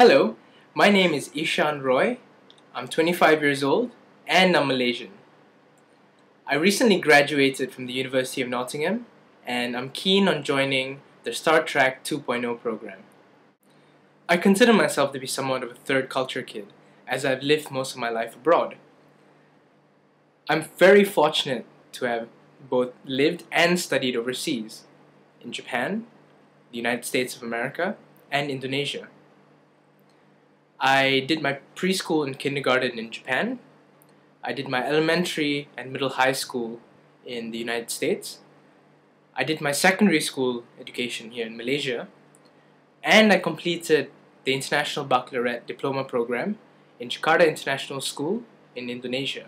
Hello, my name is Eshan Roy. I'm 25 years old and I'm Malaysian. I recently graduated from the University of Nottingham and I'm keen on joining the Star Trek 2.0 program. I consider myself to be somewhat of a third culture kid as I've lived most of my life abroad. I'm very fortunate to have both lived and studied overseas in Japan, the United States of America, and Indonesia. I did my preschool and kindergarten in Japan. I did my elementary and middle high school in the United States. I did my secondary school education here in Malaysia. And I completed the International Baccalaureate Diploma Program in Jakarta International School in Indonesia.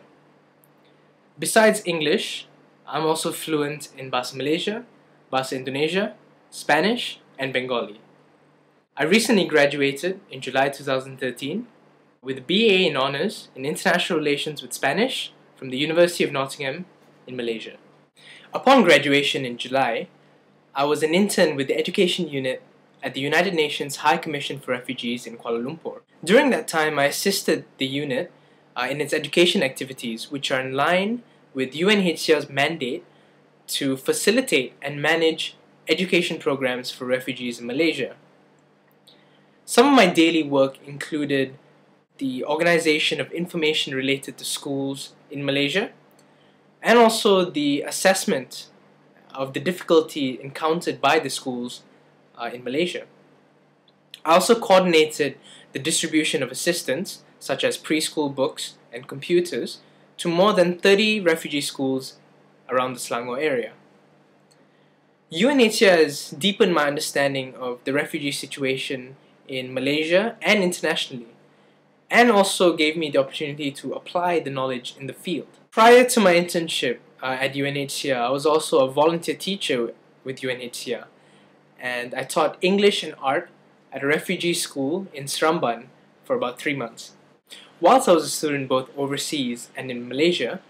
Besides English, I'm also fluent in Bahasa Malaysia, Bahasa Indonesia, Spanish, and Bengali. I recently graduated in July 2013 with a BA in Honours in International Relations with Spanish from the University of Nottingham in Malaysia. Upon graduation in July, I was an intern with the Education Unit at the United Nations High Commission for Refugees in Kuala Lumpur. During that time, I assisted the unit in its education activities, which are in line with UNHCR's mandate to facilitate and manage education programs for refugees in Malaysia. Some of my daily work included the organization of information related to schools in Malaysia and also the assessment of the difficulty encountered by the schools in Malaysia. I also coordinated the distribution of assistance such as preschool books and computers to more than 30 refugee schools around the Selangor area. UNHCR has deepened my understanding of the refugee situation in Malaysia and internationally, and also gave me the opportunity to apply the knowledge in the field. Prior to my internship at UNHCR, I was also a volunteer teacher with UNHCR, and I taught English and art at a refugee school in Seremban for about 3 months. Whilst I was a student both overseas and in Malaysia,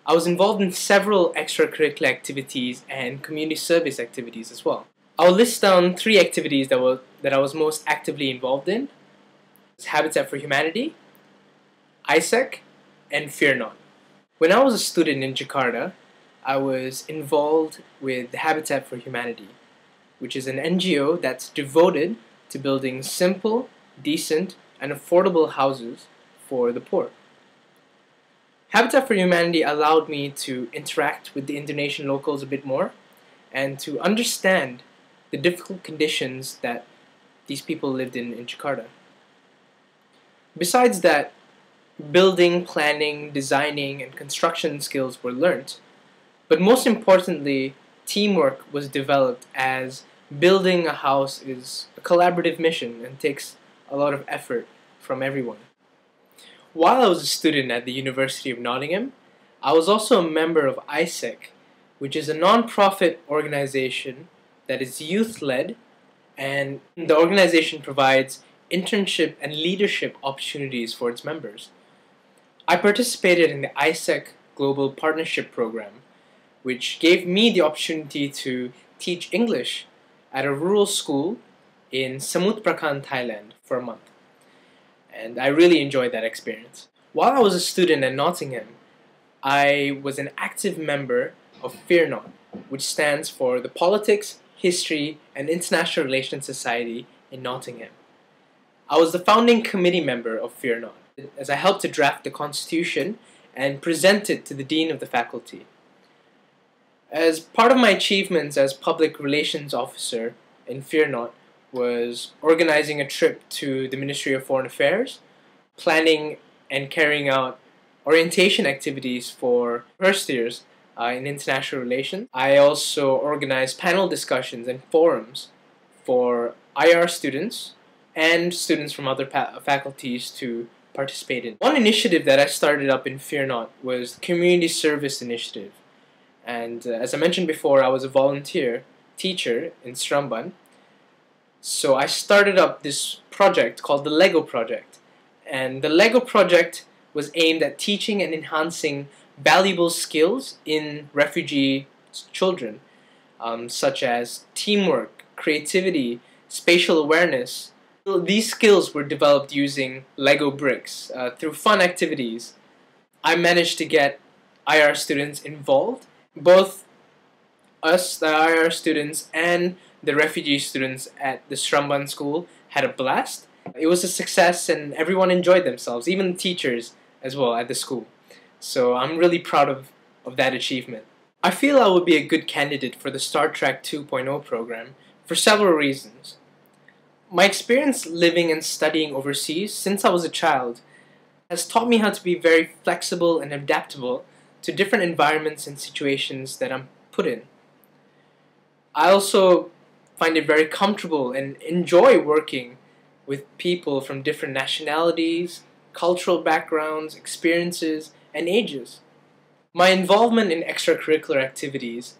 I was involved in several extracurricular activities and community service activities as well. I'll list down 3 activities that I was most actively involved in: Habitat for Humanity, ISEC, and Fear Not. When I was a student in Jakarta, I was involved with the Habitat for Humanity, which is an NGO that's devoted to building simple, decent, and affordable houses for the poor. Habitat for Humanity allowed me to interact with the Indonesian locals a bit more and to understand the difficult conditions that these people lived in Jakarta. Besides that, building, planning, designing, and construction skills were learnt, but most importantly, teamwork was developed, as building a house is a collaborative mission and takes a lot of effort from everyone. While I was a student at the University of Nottingham, I was also a member of ISEC, which is a non-profit organization that is youth-led, and the organization provides internship and leadership opportunities for its members. I participated in the ISEC Global Partnership Program, which gave me the opportunity to teach English at a rural school in Samut Prakan, Thailand for a month. And I really enjoyed that experience. While I was a student at Nottingham, I was an active member of Fear Not, which stands for the Politics, History, and International Relations Society in Nottingham. I was the founding committee member of Fear Not, as I helped to draft the constitution and present it to the Dean of the faculty. As part of my achievements as public relations officer in Fear Not was organizing a trip to the Ministry of Foreign Affairs, planning and carrying out orientation activities for first years in international relations. I also organized panel discussions and forums for IR students and students from other faculties to participate in. One initiative that I started up in Fear Not was the Community Service Initiative. And as I mentioned before, I was a volunteer teacher in Seremban. So I started up this project called the Lego Project. And the Lego Project was aimed at teaching and enhancing valuable skills in refugee children, such as teamwork, creativity, spatial awareness, These skills were developed using Lego bricks through fun activities. I managed to get IR students involved, both us, the IR students, and the refugee students at the Shramban school had a blast. It was a success and everyone enjoyed themselves, even the teachers as well at the school. So I'm really proud of that achievement. I feel I would be a good candidate for the Star Trek 2.0 program for several reasons. My experience living and studying overseas since I was a child has taught me how to be very flexible and adaptable to different environments and situations that I'm put in. I also find it very comfortable and enjoy working with people from different nationalities, cultural backgrounds, experiences, and ages. My involvement in extracurricular activities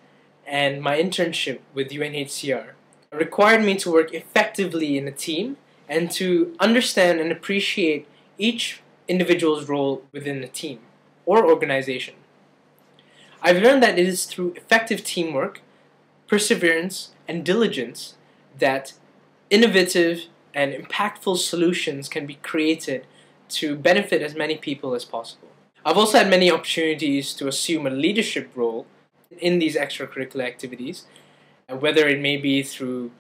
and my internship with UNHCR required me to work effectively in a team and to understand and appreciate each individual's role within a team or organization. I've learned that it is through effective teamwork, perseverance, and diligence that innovative and impactful solutions can be created to benefit as many people as possible. I've also had many opportunities to assume a leadership role in these extracurricular activities, whether it may be through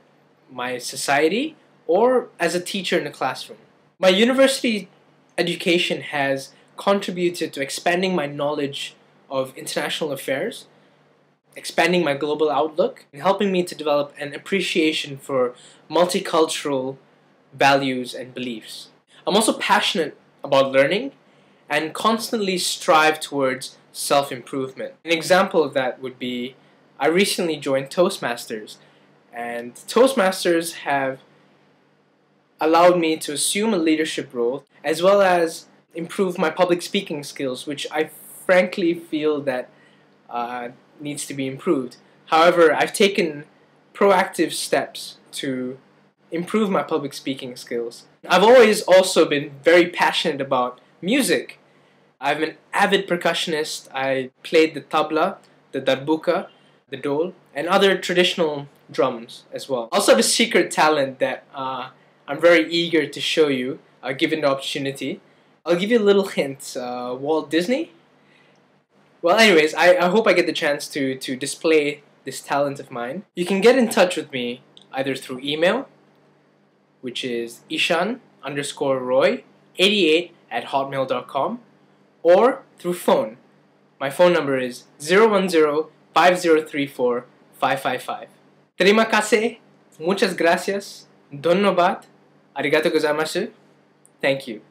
my society or as a teacher in a classroom. My university education has contributed to expanding my knowledge of international affairs, expanding my global outlook, and helping me to develop an appreciation for multicultural values and beliefs. I'm also passionate about learning and constantly strive towards self-improvement. An example of that would be I recently joined Toastmasters, and Toastmasters have allowed me to assume a leadership role as well as improve my public speaking skills, which I frankly feel that needs to be improved. However, I've taken proactive steps to improve my public speaking skills. I've always also been very passionate about music. I'm an avid percussionist. I played the tabla, the darbuka, the dole, and other traditional drums as well. I also have a secret talent that I'm very eager to show you, given the opportunity. I'll give you a little hint. Walt Disney? Well, anyways, I hope I get the chance to display this talent of mine. You can get in touch with me either through email, which is ishan_roy88@hotmail.com, or through phone. My phone number is 010-5034-555. Terima kasih, muchas gracias, donnobat, arigato gozaimasu, thank you.